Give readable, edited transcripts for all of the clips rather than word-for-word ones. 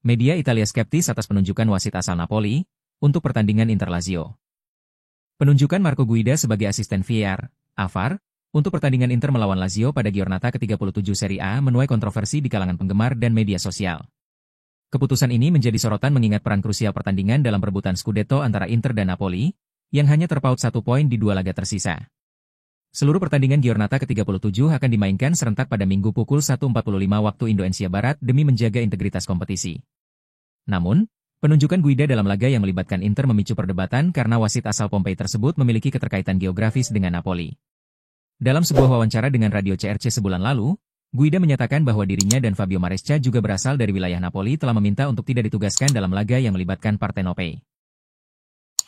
Media Italia skeptis atas penunjukan wasit asal Napoli untuk pertandingan Inter Lazio. Penunjukan Marco Guida sebagai asisten VAR, AVAR, untuk pertandingan Inter melawan Lazio pada Giornata ke-37 Serie A menuai kontroversi di kalangan penggemar dan media sosial. Keputusan ini menjadi sorotan mengingat peran krusial pertandingan dalam perebutan Scudetto antara Inter dan Napoli, yang hanya terpaut 1 poin di 2 laga tersisa. Seluruh pertandingan Giornata ke-37 akan dimainkan serentak pada Minggu pukul 1.45 waktu Indonesia Barat demi menjaga integritas kompetisi. Namun, penunjukan Guida dalam laga yang melibatkan Inter memicu perdebatan karena wasit asal Pompei tersebut memiliki keterkaitan geografis dengan Napoli. Dalam sebuah wawancara dengan Radio CRC sebulan lalu, Guida menyatakan bahwa dirinya dan Fabio Maresca juga berasal dari wilayah Napoli telah meminta untuk tidak ditugaskan dalam laga yang melibatkan Partenopei.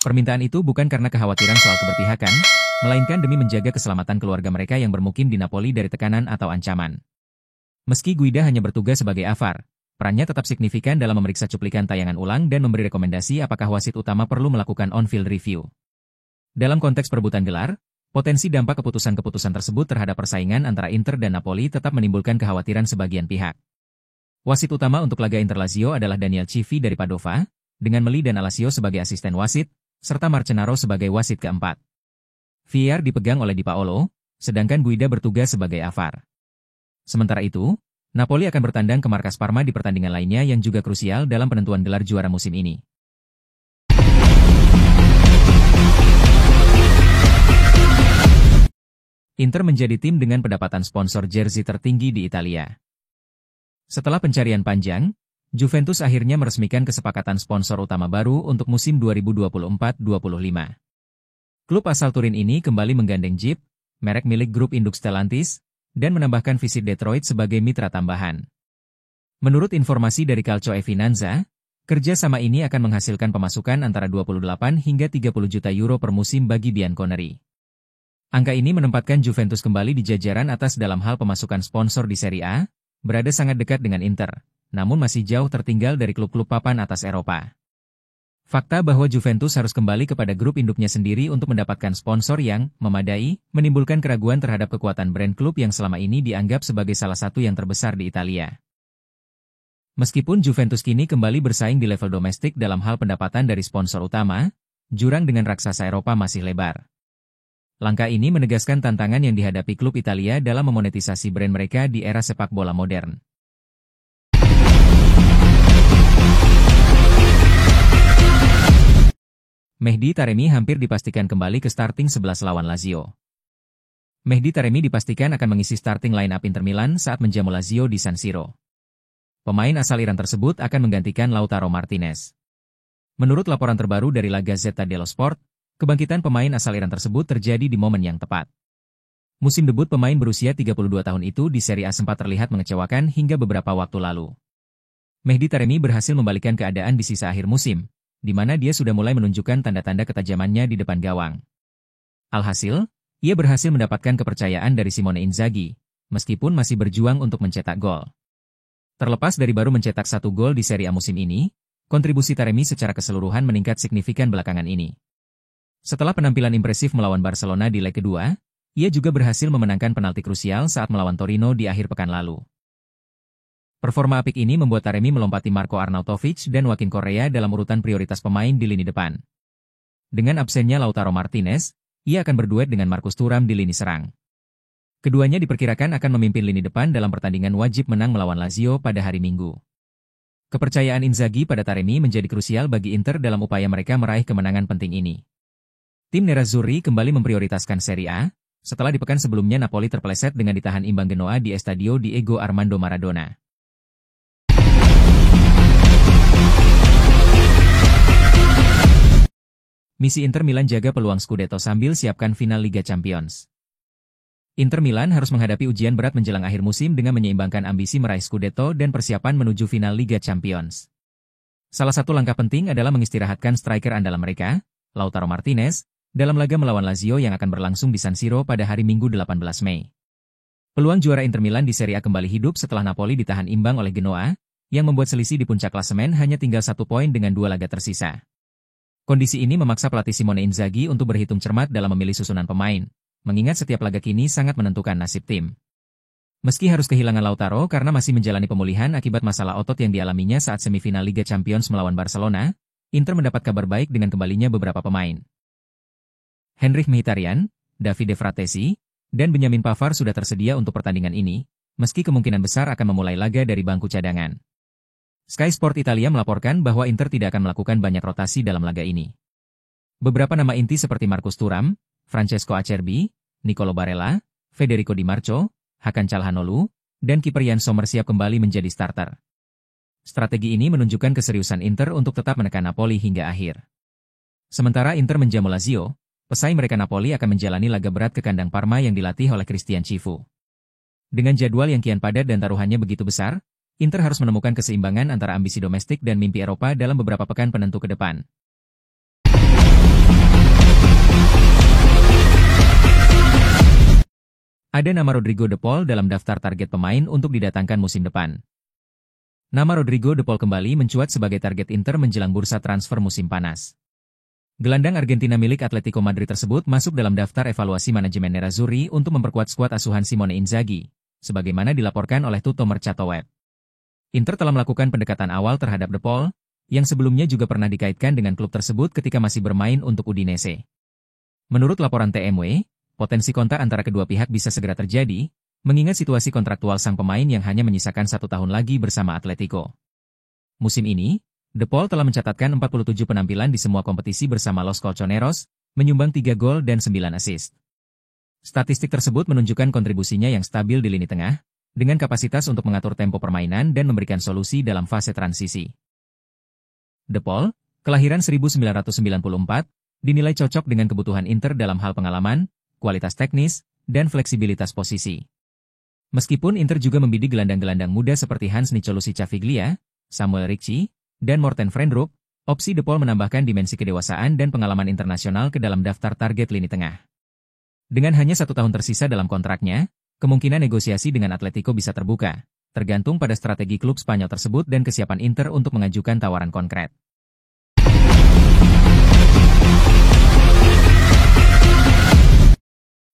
Permintaan itu bukan karena kekhawatiran soal keberpihakan, melainkan demi menjaga keselamatan keluarga mereka yang bermukim di Napoli dari tekanan atau ancaman. Meski Guida hanya bertugas sebagai AVAR, perannya tetap signifikan dalam memeriksa cuplikan tayangan ulang dan memberi rekomendasi apakah wasit utama perlu melakukan on-field review. Dalam konteks perebutan gelar, potensi dampak keputusan-keputusan tersebut terhadap persaingan antara Inter dan Napoli tetap menimbulkan kekhawatiran sebagian pihak. Wasit utama untuk laga Inter Lazio adalah Daniel Civi dari Padova, dengan Meli dan Alassio sebagai asisten wasit, serta Marcenaro sebagai wasit keempat. VAR dipegang oleh Di Paolo, sedangkan Guida bertugas sebagai AVAR. Sementara itu, Napoli akan bertandang ke markas Parma di pertandingan lainnya yang juga krusial dalam penentuan gelar juara musim ini. Inter menjadi tim dengan pendapatan sponsor jersey tertinggi di Italia. Setelah pencarian panjang, Juventus akhirnya meresmikan kesepakatan sponsor utama baru untuk musim 2024-25. Klub asal Turin ini kembali menggandeng Jeep, merek milik grup induk Stellantis, dan menambahkan Visit Detroit sebagai mitra tambahan. Menurut informasi dari Calcio e Finanza, kerjasama ini akan menghasilkan pemasukan antara 28 hingga 30 juta euro per musim bagi Bianconeri. Angka ini menempatkan Juventus kembali di jajaran atas dalam hal pemasukan sponsor di Serie A, berada sangat dekat dengan Inter, namun masih jauh tertinggal dari klub-klub papan atas Eropa. Fakta bahwa Juventus harus kembali kepada grup induknya sendiri untuk mendapatkan sponsor yang memadai, menimbulkan keraguan terhadap kekuatan brand klub yang selama ini dianggap sebagai salah satu yang terbesar di Italia. Meskipun Juventus kini kembali bersaing di level domestik dalam hal pendapatan dari sponsor utama, jurang dengan raksasa Eropa masih lebar. Langkah ini menegaskan tantangan yang dihadapi klub Italia dalam memonetisasi brand mereka di era sepak bola modern. Mehdi Taremi hampir dipastikan kembali ke starting 11 lawan Lazio. Mehdi Taremi dipastikan akan mengisi starting line-up Inter Milan saat menjamu Lazio di San Siro. Pemain asal Iran tersebut akan menggantikan Lautaro Martinez. Menurut laporan terbaru dari La Gazzetta dello Sport, kebangkitan pemain asal Iran tersebut terjadi di momen yang tepat. Musim debut pemain berusia 32 tahun itu di Serie A sempat terlihat mengecewakan hingga beberapa waktu lalu. Mehdi Taremi berhasil membalikkan keadaan di sisa akhir musim, di mana dia sudah mulai menunjukkan tanda-tanda ketajamannya di depan gawang. Alhasil, ia berhasil mendapatkan kepercayaan dari Simone Inzaghi, meskipun masih berjuang untuk mencetak gol. Terlepas dari baru mencetak 1 gol di Serie A musim ini, kontribusi Taremi secara keseluruhan meningkat signifikan belakangan ini. Setelah penampilan impresif melawan Barcelona di leg kedua, ia juga berhasil memenangkan penalti krusial saat melawan Torino di akhir pekan lalu. Performa apik ini membuat Taremi melompati Marco Arnautovic dan Joaquin Correa dalam urutan prioritas pemain di lini depan. Dengan absennya Lautaro Martinez, ia akan berduet dengan Marcus Thuram di lini serang. Keduanya diperkirakan akan memimpin lini depan dalam pertandingan wajib menang melawan Lazio pada hari Minggu. Kepercayaan Inzaghi pada Taremi menjadi krusial bagi Inter dalam upaya mereka meraih kemenangan penting ini. Tim Nerazzurri kembali memprioritaskan Serie A, setelah di pekan sebelumnya Napoli terpeleset dengan ditahan imbang Genoa di Estadio Diego Armando Maradona. Misi Inter Milan jaga peluang Scudetto sambil siapkan final Liga Champions. Inter Milan harus menghadapi ujian berat menjelang akhir musim dengan menyeimbangkan ambisi meraih Scudetto dan persiapan menuju final Liga Champions. Salah satu langkah penting adalah mengistirahatkan striker andalan mereka, Lautaro Martinez, dalam laga melawan Lazio yang akan berlangsung di San Siro pada hari Minggu 18 Mei. Peluang juara Inter Milan di Serie A kembali hidup setelah Napoli ditahan imbang oleh Genoa, yang membuat selisih di puncak klasemen hanya tinggal 1 poin dengan 2 laga tersisa. Kondisi ini memaksa pelatih Simone Inzaghi untuk berhitung cermat dalam memilih susunan pemain, mengingat setiap laga kini sangat menentukan nasib tim. Meski harus kehilangan Lautaro karena masih menjalani pemulihan akibat masalah otot yang dialaminya saat semifinal Liga Champions melawan Barcelona, Inter mendapat kabar baik dengan kembalinya beberapa pemain. Henrikh Mkhitaryan, Davide Fratesi, dan Benjamin Pavard sudah tersedia untuk pertandingan ini, meski kemungkinan besar akan memulai laga dari bangku cadangan. Sky Sport Italia melaporkan bahwa Inter tidak akan melakukan banyak rotasi dalam laga ini. Beberapa nama inti seperti Marcus Thuram, Francesco Acerbi, Nicolo Barella, Federico Di Marco, Hakan Calhanoglu, dan kiper Yann Sommer siap kembali menjadi starter. Strategi ini menunjukkan keseriusan Inter untuk tetap menekan Napoli hingga akhir. Sementara Inter menjamu Lazio, pesaing mereka Napoli akan menjalani laga berat ke kandang Parma yang dilatih oleh Christian Chivu. Dengan jadwal yang kian padat dan taruhannya begitu besar, Inter harus menemukan keseimbangan antara ambisi domestik dan mimpi Eropa dalam beberapa pekan penentu ke depan. Ada nama Rodrigo De Paul dalam daftar target pemain untuk didatangkan musim depan. Nama Rodrigo De Paul kembali mencuat sebagai target Inter menjelang bursa transfer musim panas. Gelandang Argentina milik Atletico Madrid tersebut masuk dalam daftar evaluasi manajemen Nerazzurri untuk memperkuat skuad asuhan Simone Inzaghi, sebagaimana dilaporkan oleh Tutto Mercato Web. Inter telah melakukan pendekatan awal terhadap De Paul, yang sebelumnya juga pernah dikaitkan dengan klub tersebut ketika masih bermain untuk Udinese. Menurut laporan TMW, potensi kontak antara kedua pihak bisa segera terjadi, mengingat situasi kontraktual sang pemain yang hanya menyisakan 1 tahun lagi bersama Atletico. Musim ini, De Paul telah mencatatkan 47 penampilan di semua kompetisi bersama Los Colchoneros, menyumbang 3 gol dan 9 assist. Statistik tersebut menunjukkan kontribusinya yang stabil di lini tengah, dengan kapasitas untuk mengatur tempo permainan dan memberikan solusi dalam fase transisi. De Paul, kelahiran 1994, dinilai cocok dengan kebutuhan Inter dalam hal pengalaman, kualitas teknis, dan fleksibilitas posisi. Meskipun Inter juga membidik gelandang-gelandang muda seperti Hans Nicolosi Caviglia, Samuel Ricci, dan Morten Frenrup, opsi De Paul menambahkan dimensi kedewasaan dan pengalaman internasional ke dalam daftar target lini tengah. Dengan hanya 1 tahun tersisa dalam kontraknya, kemungkinan negosiasi dengan Atletico bisa terbuka, tergantung pada strategi klub Spanyol tersebut dan kesiapan Inter untuk mengajukan tawaran konkret.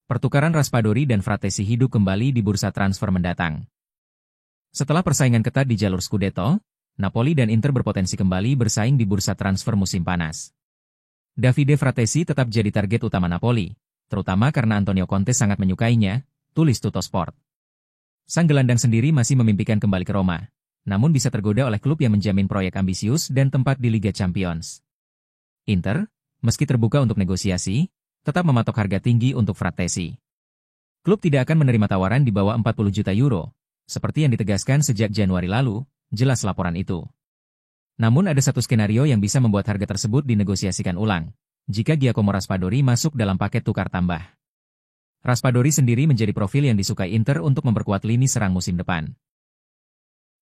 Pertukaran Raspadori dan Fratesi hidup kembali di bursa transfer mendatang. Setelah persaingan ketat di jalur Scudetto, Napoli dan Inter berpotensi kembali bersaing di bursa transfer musim panas. Davide Fratesi tetap jadi target utama Napoli, terutama karena Antonio Conte sangat menyukainya, tulis Tutto Sport. Sang gelandang sendiri masih memimpikan kembali ke Roma, namun bisa tergoda oleh klub yang menjamin proyek ambisius dan tempat di Liga Champions. Inter, meski terbuka untuk negosiasi, tetap mematok harga tinggi untuk Fratesi. Klub tidak akan menerima tawaran di bawah 40 juta euro, seperti yang ditegaskan sejak Januari lalu, jelas laporan itu. Namun ada satu skenario yang bisa membuat harga tersebut dinegosiasikan ulang, jika Giacomo Raspadori masuk dalam paket tukar tambah. Raspadori sendiri menjadi profil yang disukai Inter untuk memperkuat lini serang musim depan.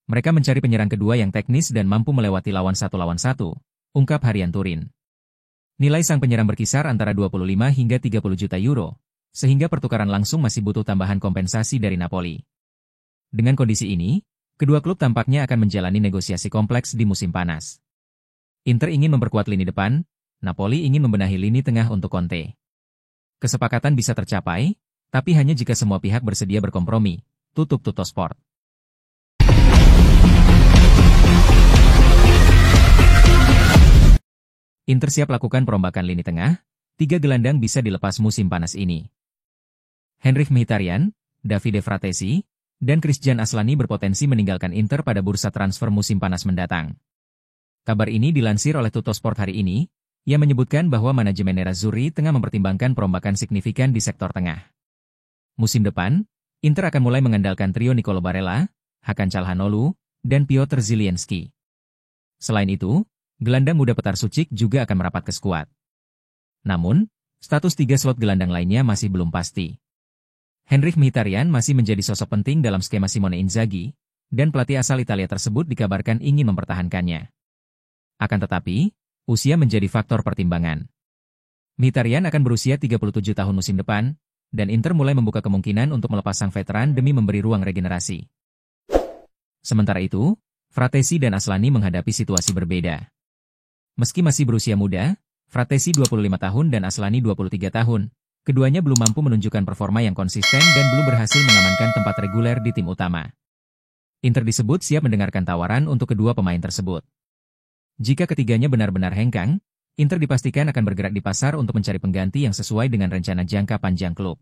Mereka mencari penyerang kedua yang teknis dan mampu melewati lawan 1 lawan 1, ungkap Harian Turin. Nilai sang penyerang berkisar antara 25 hingga 30 juta euro, sehingga pertukaran langsung masih butuh tambahan kompensasi dari Napoli. Dengan kondisi ini, kedua klub tampaknya akan menjalani negosiasi kompleks di musim panas. Inter ingin memperkuat lini depan, Napoli ingin membenahi lini tengah untuk Conte. Kesepakatan bisa tercapai, tapi hanya jika semua pihak bersedia berkompromi, tutup Tutto Sport. Inter siap lakukan perombakan lini tengah, 3 gelandang bisa dilepas musim panas ini. Henrikh Mkhitaryan, Davide Fratesi, dan Christian Aslani berpotensi meninggalkan Inter pada bursa transfer musim panas mendatang. Kabar ini dilansir oleh Tutto Sport hari ini, yang menyebutkan bahwa manajemen Nerazzurri tengah mempertimbangkan perombakan signifikan di sektor tengah. Musim depan, Inter akan mulai mengandalkan trio Nicolo Barella, Hakan Calhanoglu, dan Piotr Zielinski. Selain itu, gelandang muda Petar Sucic juga akan merapat ke skuad. Namun, status 3 slot gelandang lainnya masih belum pasti. Henrikh Mkhitaryan masih menjadi sosok penting dalam skema Simone Inzaghi, dan pelatih asal Italia tersebut dikabarkan ingin mempertahankannya. Akan tetapi, usia menjadi faktor pertimbangan. Mkhitaryan akan berusia 37 tahun musim depan, dan Inter mulai membuka kemungkinan untuk melepas sang veteran demi memberi ruang regenerasi. Sementara itu, Fratesi dan Aslani menghadapi situasi berbeda. Meski masih berusia muda, Fratesi 25 tahun dan Aslani 23 tahun, Keduanya belum mampu menunjukkan performa yang konsisten dan belum berhasil mengamankan tempat reguler di tim utama. Inter disebut siap mendengarkan tawaran untuk kedua pemain tersebut. Jika ketiganya benar-benar hengkang, Inter dipastikan akan bergerak di pasar untuk mencari pengganti yang sesuai dengan rencana jangka panjang klub.